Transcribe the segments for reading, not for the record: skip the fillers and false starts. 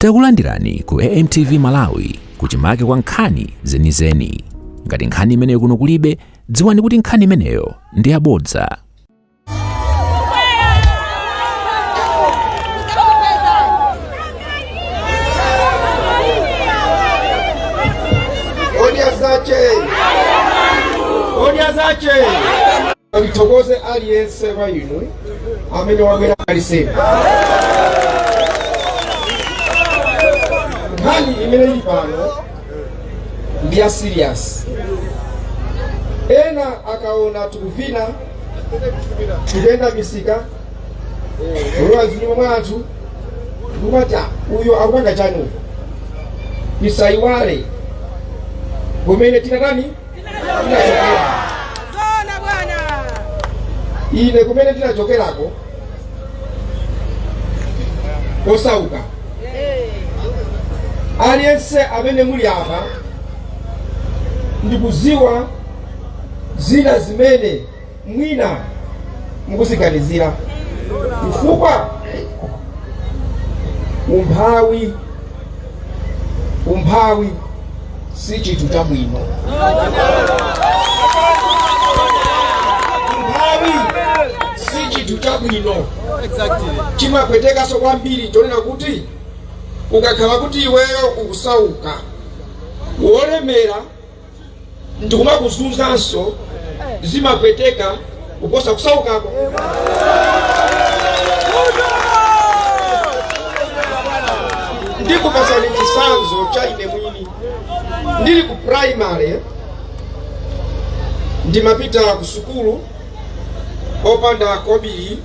Takulandirani ku AMTV Malawi kuchimake kwa nkhani zenizeni. Ngati nkhani imeneyo kuno kulibe, dziwani kuti nkhani imeneyo ndi yabodza. Odya Zake Alitokoze aliyense bayinu amene wabwera alisema nkhani imene ili pano ndi ya serious. Ena akaona tukuvina tukenda misika olwazi nyuma mwathu kumata uyo akupanga chanu isaiwale kumene tinatani zona bwana ine kumene tinachokerako kosauka. Aliyense amene muli apa ndikuziwa zina zimene mwina mukuziganizira chifukwa umphawi si chinthu chabwino. Umphawi si chinthu chabwino. Chimapwetekanso kwambiri chonena kuti ukakhala kuti iweyo ukusauka wolemera ndikumakuzunzanso zimapweteka kuposa kusaukako. Ndikupasani chisanzo cha ine mwini. Ndili ku primary ndimapita ku sukulu opanda kobiri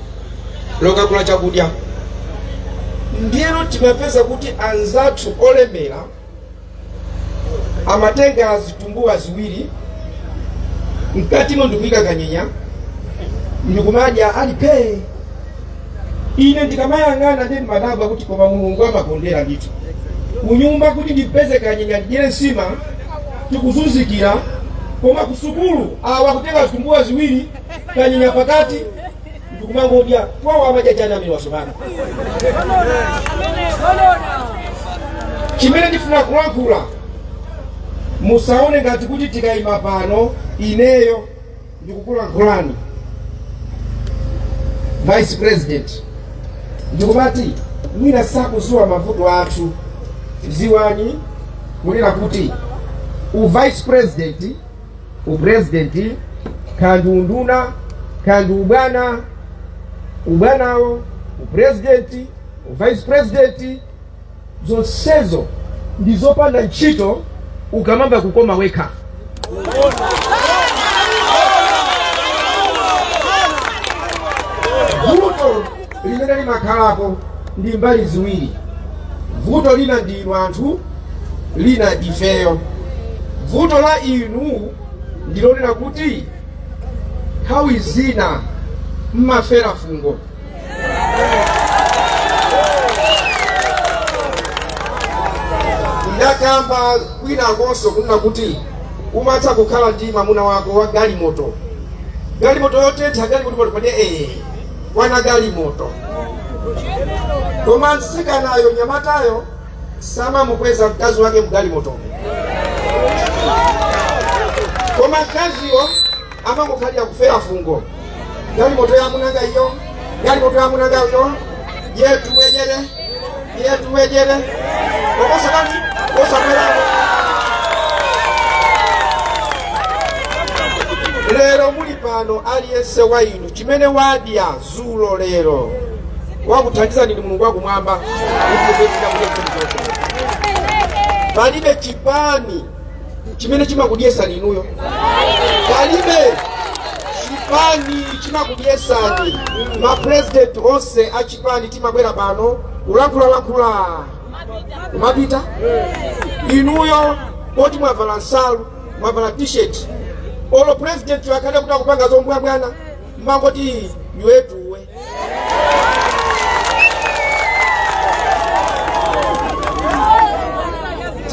lokagula chakudya. Ndiyeno timapeza kuti anzathu olemera amatenga zitumbuwa ziwiri mkatimo ndikuyika kanyenya ndikumadya alipe. Ine ndikamayang'ana ndi madabwa kuti koma Mulungu amakondera ndithu kunyumba kuti ndipeze kanyenya ndidyere nsima tikuzunzikira, koma kusukulu awa kutenga zitumbuwa ziwiri kanyenya pakati ndikumangodya kwawo amadya chani amene wasomana. Chimene ndifuna kulankhula musaone ngati kuti tikayima pano ineyo ndikukulankhulani Vice President ndikumati mwina sakuziwa mavuto athu. Ziwani kunena kuti Vice President, President, kandi unduna, kandi ubwanawo, President, Vice President, zonsezo ndizopanda ntchito ukamamba kukoma wekha. Vuto limene limakhalapo ndi mbali ziwiri. Vuto lina ndi inu anthu, lina ifeyo. Vuto la inu ndilonena kuti nthawi zina mmafera fungo. Ndakamba kwina konso kunena kuti umatha kukhala ndi mwamuna wako wa galimoto. Galimoto yotentha galimoto pode wana galimoto. Koma nsikanayo nyamatayo sama mukweza mkazi wake mgalimoto. Koma mkaziyo amangokhalira kufera fungo. Galimoto ya munanga iyo, galimoto ya munanga iyo, yetu wejere. Okosa kani? Okosa mwelano. Lero muli pano aliyense wa inu chimene wadya zulo lero wakuthandiza ndi Mulungu wakumwamba. Palibe chipani chimene chimakudyesani inuyo. Palibe chipani chimakudyesani. Ma president onse achipani timabwera pano kulankhula kumapita. Inuyo poti mwavala nsalu, mwavala t-shirt. Olo president wakade kuta kupanga zombwa bwana Mangochi yuetuwe.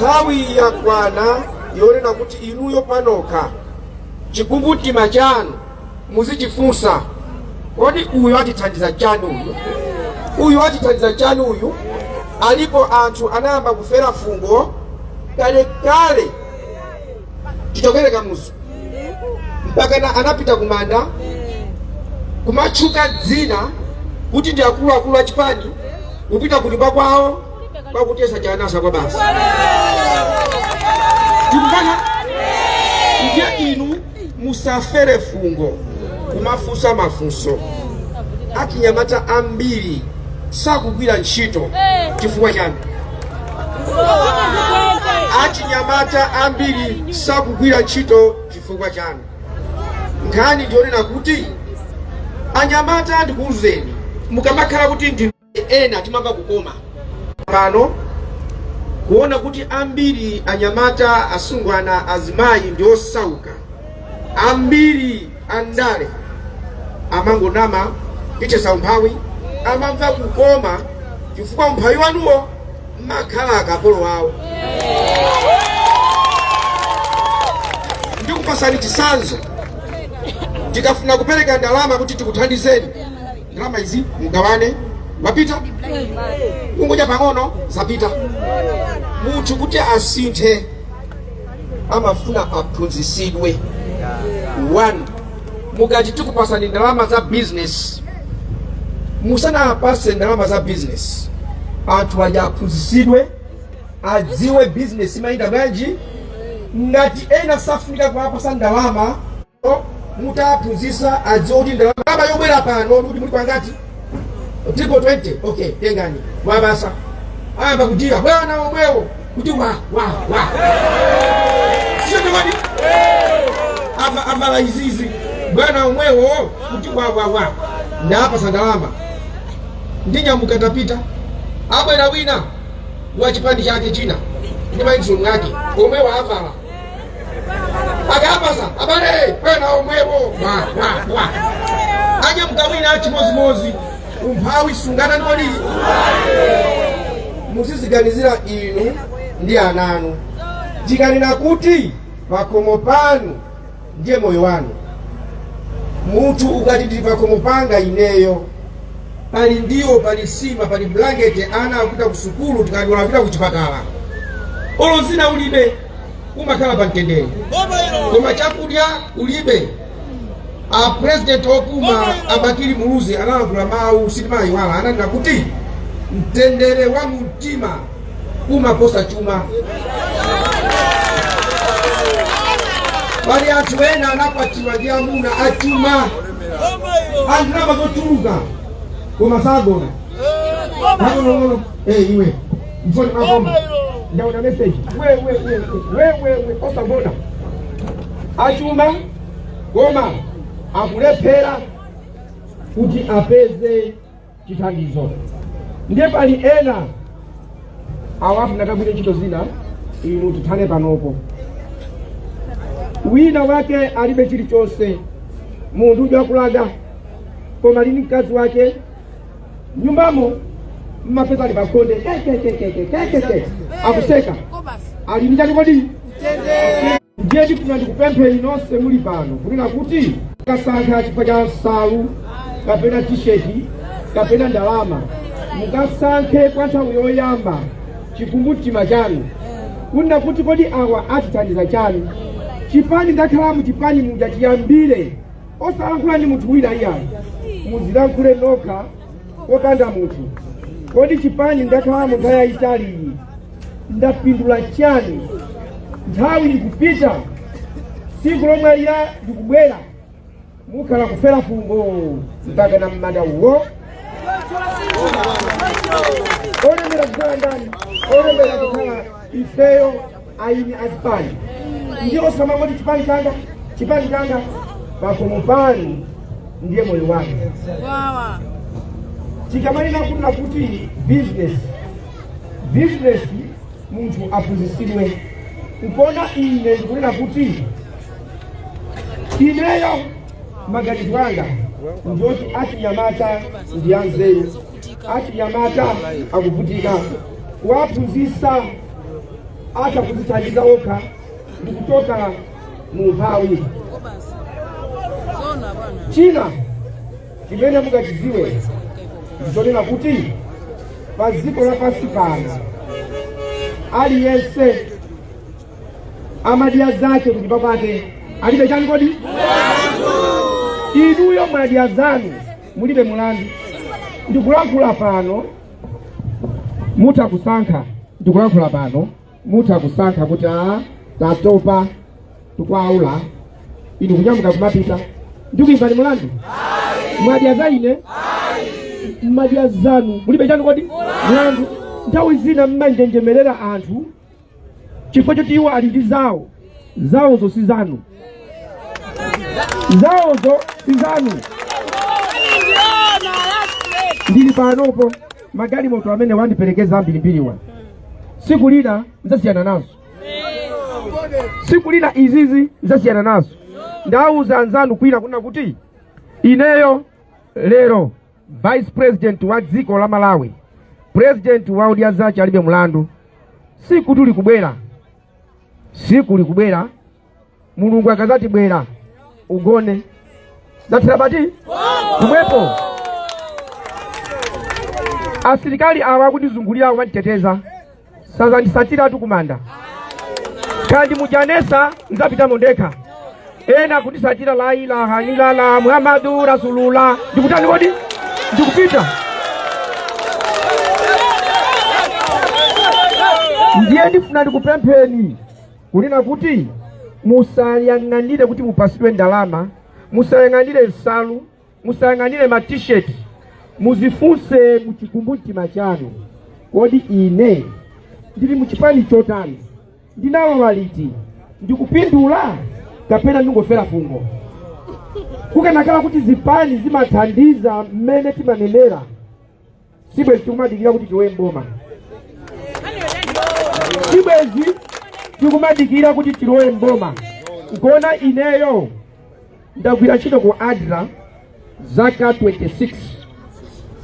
Tawi ya kwana yonena kuti inuyo panoka chikumbutima chanu muzichifunsa kodi uyu atithandiza chanu uyu atithandiza chanu uyu alipo anthu anayamba kufera fungo kale kale tichokere kamuzu mpaka anapita kumanda kumatchuka dzina kuti ndi akuluakulu a chipani kupita kunyumba kwawo kwakutesa chanasa kwa basi. Tikupanga ndiye inu musafere fungo kumafunsa mafunso. Achinyamata ambiri sakugwira ntchito chifukwa chani? Achinyamata ambiri sakugwira ntchito chifukwa chani? Nkhani ndionena kuti anyamata ndikuuzeni mukamakhala kuti ndi ena timamba kukoma pano kuona kuti ambiri anyamata asungwana azimayi ndi osauka ambiri andale amangonama ichesa umphawi amamva kukoma chifukwa umphawi wanuwo makhala akapolo wawo. Ndikupasani chisanzo tikafuna kupereka ndalama kuti tikuthandizeni ndalama izi mugawane mapita kungoja pang'ono zapita. Munthu kuti asinthe amafuna aphunzisidwe. One, mukati tikupasani ndalama za business musanapase ndalama za business anthu aja aphunzisidwe adziwe business imayenda bwanji. Ngati ena safunika kuwapasa ndalama mutaphunzisa adziwe kuti ndalama yobwera pano kuti muli kwangati triple 20 okay tengani wabasa amba kudira bwana omwewo kuti wa sio ndani avala izizi bwana omwewo kuti wa ndapa sandalama ndinya mukatapita abwera wina wa chipandi chake china ndi maitso yake omwewo avala akapasa abale bwana omwewo wa aje mkawina chimozimozi umphawi sungana ndoli. Musiziganizira inu ndi ananu. Tikanena kuti pakomo panu ndiye moyo wanu. Munthu ukati ndi pakomo panga ineyo pali ndiwo pali sima pali blanketi ana akuta kusukulu tikati wanapita kuchipatala olozina ulibe umakhala pa mtendere koma chakudya ulibe. A president okuma abakiri muluzi analakula mawu sitimayi wala ananena kuti mtendere wa mtima umaposa chuma. Bali anthu ena anakwatiwa ndi amuna achuma andinama zochuluka koma sagona no iwe mfoni mabomba ndaona message we osagona achuma goma akulephera kuti apeze chithandizo. Ndiye pali ena awafu ndakagwira ntchito zina inu tithane panopo. Wina wake alibe chilichonse munthu uja kulaga koma lini mkazi wake nyumbamo mmapeza ali pakonde akuseka alinjani kodi ndiye tikuna ndikupemphe inonse muli pano kunena kuti kasankha chifukwa cha nsalu kapena t-shirt kapena ndalama mukasankhe kwa nthawi yoyamba chikumbumtima chanu kunena kuti kodi awa atithandiza chanu. Chipani ndakhala mu chipani muja chiyambire osalankhula ndi munthu wina iyayi muzilankhule nokha kopanda munthu. Kodi chipani ndakhala mu nthawi yayitali iyi ndapindula chani? Nthawi ikupita tsiku lomwe lija likubwera mukhala kufera fungo mpaka na mmanda uwo. Olembera kukhala ndani? Olembera kukhala ifeyo aini azipani. Ndiyo samangoti chipani changa pakomo panu ndiye moyo wake. Chikamalina kuna kuti business munthu aphunzisidwe. Upona ine ndikunena kuti ineyo maganizo anga ndoti achinyamata ndi anzeru, achinyamata akuvutika kuwaphunzisa atakudzithandiza okha ndikutoka mu umphawi. China chimene mukachidziwe ndichonena kuti pa dziko lapansi pano aliyense amadya zake kunyumba kwake alibe chani kodi? Inuyo mwadya zanu mulibe mulandu. Ndikulankhula pano mutakusankha, ndikulankhula pano mutakusankha kuti tatopa tukwaula inu kunyamuka kumapita ndikuimbani mulandu. Mwadya zaine mwadya zanu mulibe chani kodi? Mulandu. Nthawi zina mmanjenjemerera anthu chifukwa choti iwo ali ndi zawo, zawozo si zanu, zawozo si zanu. Ndili panopo magari moto amene wandiperekeza ambirimbiriwa siku lina nzasiyana nazo, siku lina izizi nzasiyana nazo. Ndauza anzanu kwina kuna kuti ineyo lero Vice President wa dziko la Malawi, President wa Odya Zake Alibe Mlandu, siku tuli kubwera, siku likubwera Mulungu akazati bwera ugone zatirabati kumwepo. Asilikali awa kundizungulira wanditeteza sasa ndisatira tu kumanda kandi mujanesa nzapita mondeka ena kundisatira la ilaha illallah Muhammadu Rasulullah ndikutani kodi ndikupita. Ndiye ndifuna ndikupempheni kunena kuti musayang'anire kuti mupasidwe ndalama, musayang'anire nsalu, musayang'anire ma t-shirt, muzifunse muchikumbutima chanu kodi ine ndili muchipani chotani, ndinalo waliti, ndikupindula kapena ndingofera fungo. Kukanakala kuti zipani zimathandiza mmene timanenera sibwezi tikumadikira kuti tiwe mboma, sibwezi tikumadikira kuti tilowe mboma. Nkona ineyo ndagwira ntchito ku ADRA zaka 26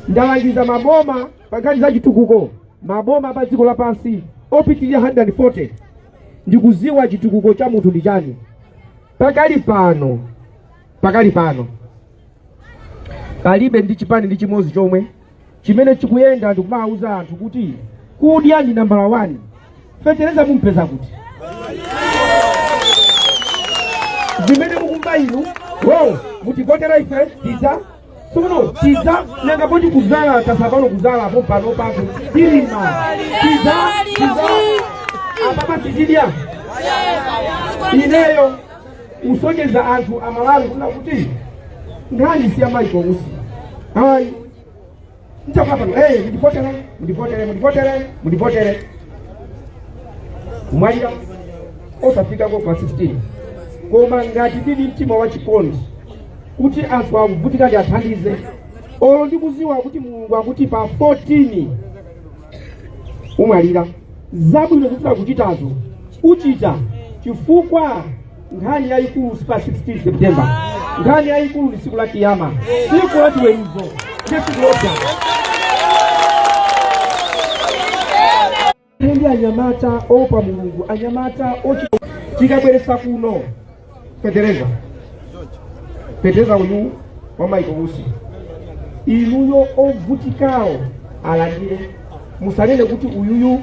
ndalangiza maboma pakati za chitukuko, maboma pa dziko lapansi opitirira 140 ndikuziwa chitukuko cha munthu ndi chani. Pakali pano palibe ndi chipani ndi chimodzi chomwe chimene chikuyenda ndikumauza anthu kuti kudya ndi nambala 1, fetereza mumpeza kuti zimene mukumba inu mutikotera ife tiza sono tiza nanga poti kuzala tasapano kuzala apo pano papo ilima tiza apa tijidia ineyo usonyeza anthu amalawi kuna kuti ngani si amaiko usi hayi nitapapa mudipotere umwalira osafika kwa 16 koma ngati ndili mtima wa chikondi kuti anthu akuvutika ndi athandize olo ndikuziwa kuti Mulungu akuti pa 14 umwalira zabwino zofuna kuchitazo uchita chifukwa nkhani yayikulu si pa 16 Septemba, nkhani yayikulu ni siku la kiyama, siku la chiweruzo, siku loja. Tendi anyamata opa Mulungu, anyamata ochi tikabweresa kuno fetereza uyu wamaiko Usi inuyo ovutikao alandire. Musalele kuti uyuyu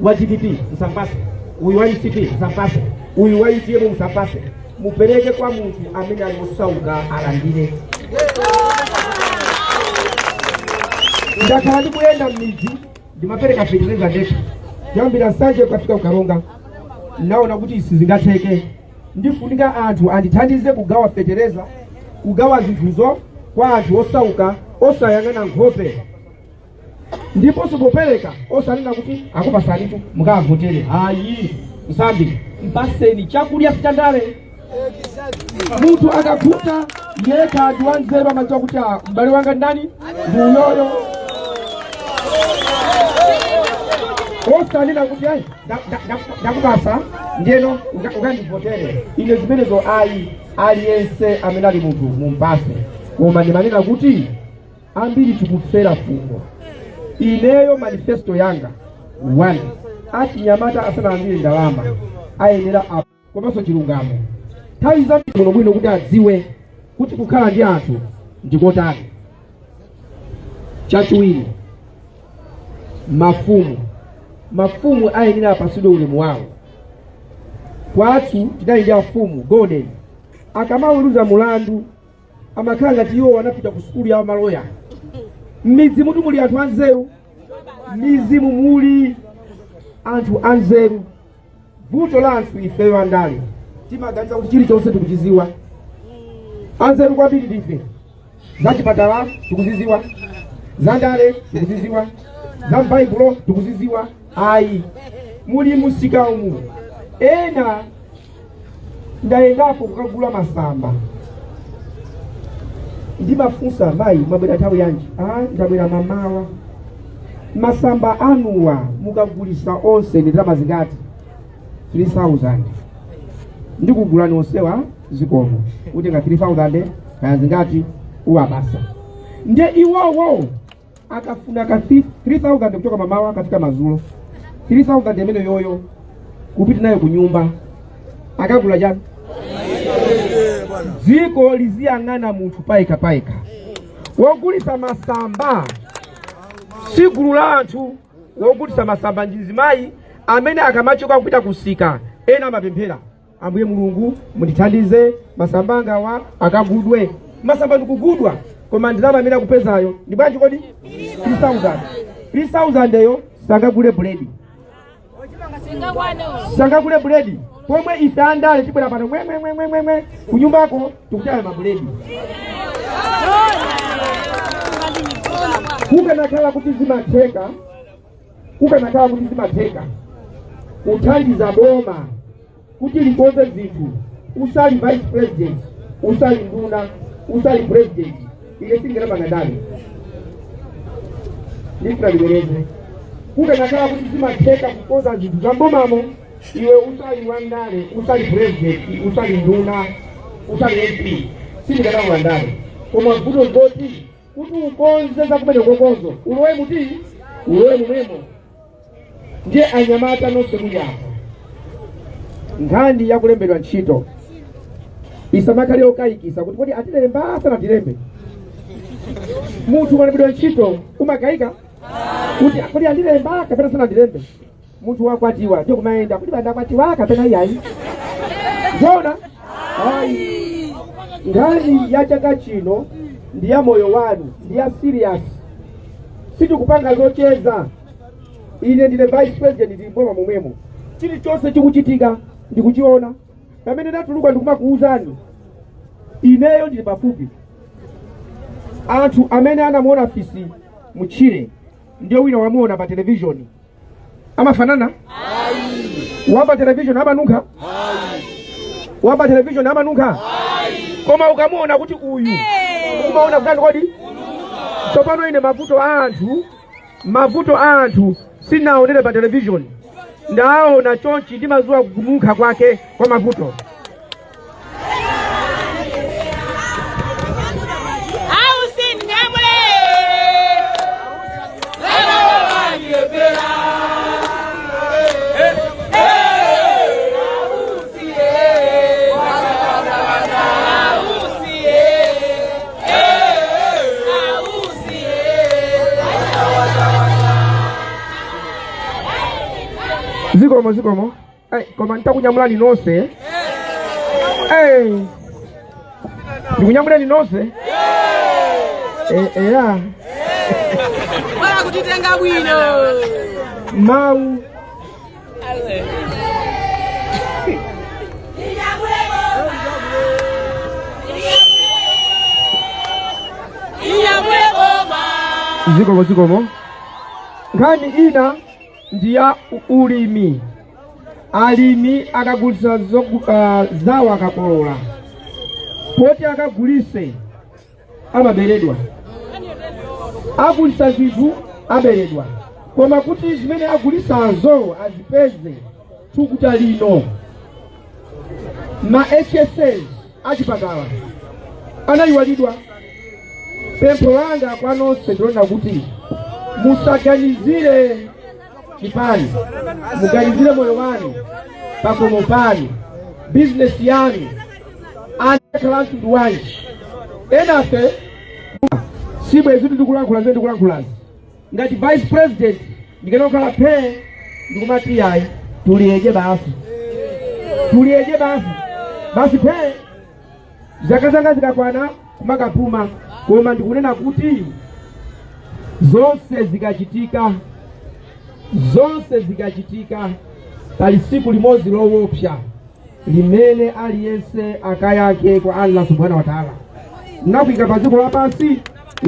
wa GDP msambase, uyu wa ICT msambase, uyu wa ITM msambase. Mupereke kwa munthu amene alimusauka alandire. Ndakhala ndikuyenda m'midzi ndimapereka fetereza ndekha kuyambira nsanje kufika ukaronga, naona kuti sizingatheke. Ndifunika anthu andithandize kugawa fetereza, kugawa zinthuzo kwa anthu osauka, osayang'ana nkhope. Ndipo sipopereka osanena kuti akupasanitu mukavotere. Hayi, msambi mpaseni chakudya sitandale. Munthu akakuta yeka ndiwanzeba macho kuti mbale wanga ndani ndi uyoyo. Osanena kuti ayi ndakupasa ndeno ukandivotere. Ine zimenezo ayi aliyense amene ali munthu mumpase. Koma ndimanena kuti ambiri tikufera fungo. Ineyo manifesto yanga 1 ati nyamata asanambire ndalama ayenera komanso chilungamo. Nthawi zambiri muno bwino kuti adziwe kuti kukhala ndi anthu ndikotani. Chachiwiri mafumu ayenera apasidwe ulemu wawo. Kwathu tidalira mfumu golden akamaweruza mulandu amakhala ngati iwo anapita ku sukulu ya maloya. M'midzi mutu muli anthu anzeru, mizimu muli anthu anzeru. Vuto la anthu ifeyo andale timaganiza kuti chilichonse tikuchiziwa. Anzeru kwambiri ndife. Za chipatala tikuziziwa, za ndale tikuziziwa, za m'baibulo tikuziziwa. Ayi, muli musika umu. Ena ndayendapo kukagula masamba. Ndimafunsa mayi mwabwera nthawi yanji? Ndabwera mamawa. Masamba anuwa mukagulisa onse ndi ndalama zingati? 3,000. Ndikugulani onsewa zikomo. Utenga 3,000 kaya zingati uwabasa. Nde iwowo akafuna ka 3,000 kutoka mamawa akafika mazulo. 3,000 imene yoyo kupita nayo kunyumba akagula jani? Dziko liziyang'ana munthu paika. Wogulisa masamba si gulu la anthu. Wogulisa masamba njizimayi amene akamachoka kupita kusika ena mapemphera, Ambuye Mulungu mundithandize masamba angawa akagudwe. Masamba ndikugudwa koma ndalama amene akupezayo ndi bwanji kodi? 3,000. 3,000 yo sangagule buledi. Sangagule buledi. Pomwe ife andale tibwera pano mwe kunyumbako tukutaya mabuledi. Kukanakhala kuti zimatheka uthandiza boma kuti likoze zinthu. Usali vice president, usali nduna, usali president. Ile singera banadani ndifuna libereze. Kukanakhala kuti zimatheka kukoza zinthu za bomamo, iwe usali wandale, usali president, usali nduna, usali MP, singera wandale. Koma vuto zoti kuti ukonze za kumene kokozo ulowe muti ulowe mumemo. Ndiye anyamata nonse muli apa. Nkhani yakulembedwa ntchito isamakhale okayikisa kuti kodi atilemba asana tilembe. Munthu walembedwa ntchito umakayika kuti kodi atilemba kapena sana tilembe. Munthu wakwatiwa ndiye kumayenda kuti banda kwatiwa kapena iyayi. Zona ayi, nkhani ya chaka chino ndi ya moyo wanu, ndi ya serious. Sitikupanga zocheza. Ine ndine vice president ndi mboma momwemo. Chilichonse chikuchitika ndikuchiona. Pamene ndatuluka ndikumakuuzani. Ineyo ndili pafupi. Anthu amene anamuona afisi Mutchire ndiyo wina wamuona pa television. Amafanana? Wapa television amanunkha? Wapa television amanunkha? Koma ukamuona kuti uyu umaona kutani kodi? Tsopano ine mavuto anthu sinaonere pa television. Ndaona chonchi ndimazuwa kununkha kwake kwa mavuto. Zikomo. Koma nitakunyamula ninose. Ndikunyamula ninose. Ya. Wala kutitenga bwino. Mau. Zikomo. Nkhani ina ndiya ulimi. Alimi akagulisa zawo akakolola. Poti akagulise amaberedwa. Agulisa zinthu aberedwa. Koma kuti zimene agulisazo azipeze tukuta lino. Ma HSS achipatala anayiwalidwa. Pempho langa kwa nonse ndilona kuti musaganizire chipani, muganizire moyo wanu, pakomo panu, business yanu, anakalantu nduwanji. Enafe, sibwe zitu ndikulankhula. Ngati vice president, ndikanokhala phe ndikumati yayi tuliyeje basi basi phe zaka zanga zikakwana kumakapuma. Koma ndikunena kuti zonse zikachitika pali tsiku limodzi lowopsa limene aliyense akayake kwa Allah subhanahu wa ta'ala. Nakuyika pa dziko lapansi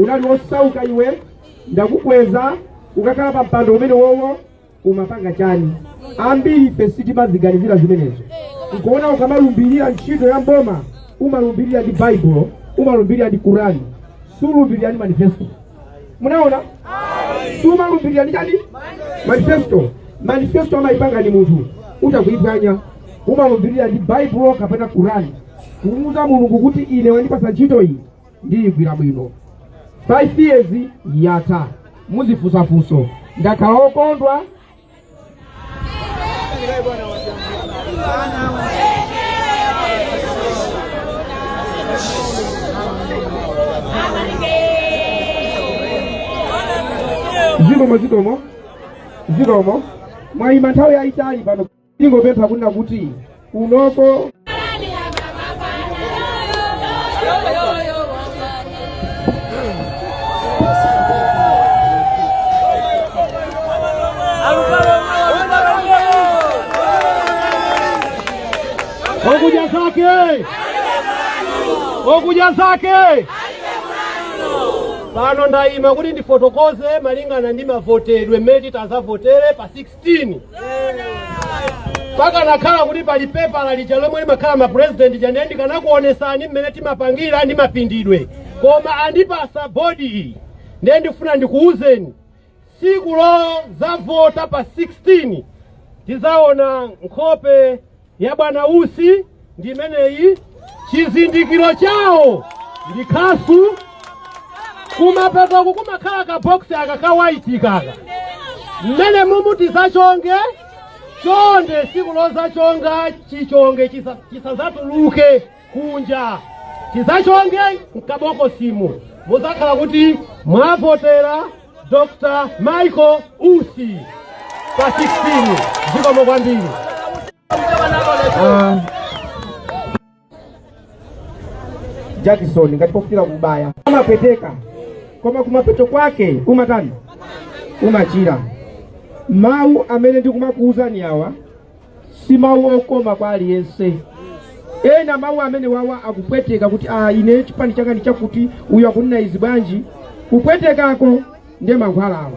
unali wosauka iwe, ndakukweza ukakhala pa mpando umene wowo umapanga chani. Ambiri ife sitimaziganizira zimenezo. Nkuona ukamalumbirira ntchito ya mboma umalumbirira ndi Bible, umalumbirira ndi Qur'ani, sulumbirira ndi manifesto. Munaona? Sumalumbirira ndi chani? Manifesto amaipanga ni munthu utakuipanya. Umalumbirira ndi Bible kapena Qur'ani, kumuza Mulungu kuti ine wandipasa ntchito iyi ndiyigwira bwino. 5 years yata muzifusafuso ndakhala okondwa. Zikomo mwaima nthawi yayitali pano ndingopempha kunena kuti unoko Odya Zake Alibe pano ndaima kuti ndifotokoze malingana ndi mavotedwe mmene tazavotere pa 16. Paka nakhala kuti pali pepa lija lomwe limakhala ma president jane ndikanakuonesani mmene timapangira ndi mapindidwe, koma andipasa bodi iyi ndiye ndifuna ndikuuzeni siku lo zavota pa 16 tizaona nkhope ya bwana Usi ndi imeneyi. Chizindikiro chawo ndi khasu, kumapeto kumakhala ka box aka white kaka mmene mumu tizachonge chonde siku lozachonga chichonge chisazatuluke kunja, tizachonge mkaboko simu muzakhala kuti mwavotera Dr. Michael Usi pa 16. Zikomo kwambiri. Jackson ngatipofira kubaya amapeteka koma kumapeto kwake umatani umachira. Mawu amene ndikumakuuzani awa si mawu okoma kwa aliyense. Ena mawu amene wawa akupweteka kuti ine chipani changa ndi chakuti uyu akunena izi bwanji. Kupwetekako ndiye mankhwalawa,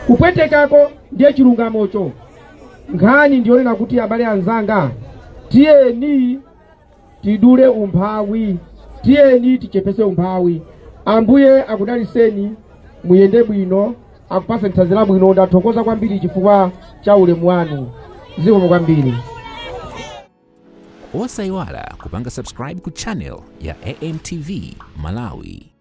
kupwetekako ndiye chilungamocho. Nkhani ndionena kuti abale anzanga tiyeni tidule umphawi, tiyeni tichepese umphawi. Ambuye akudaliseni muyende bwino, akupasa ntazira bwino. Ndathokoza kwambiri chifukwa cha ulemu wanu. Zikomo kwambiri. Osayiwala kupanga subscribe ku channel ya AMTV Malawi.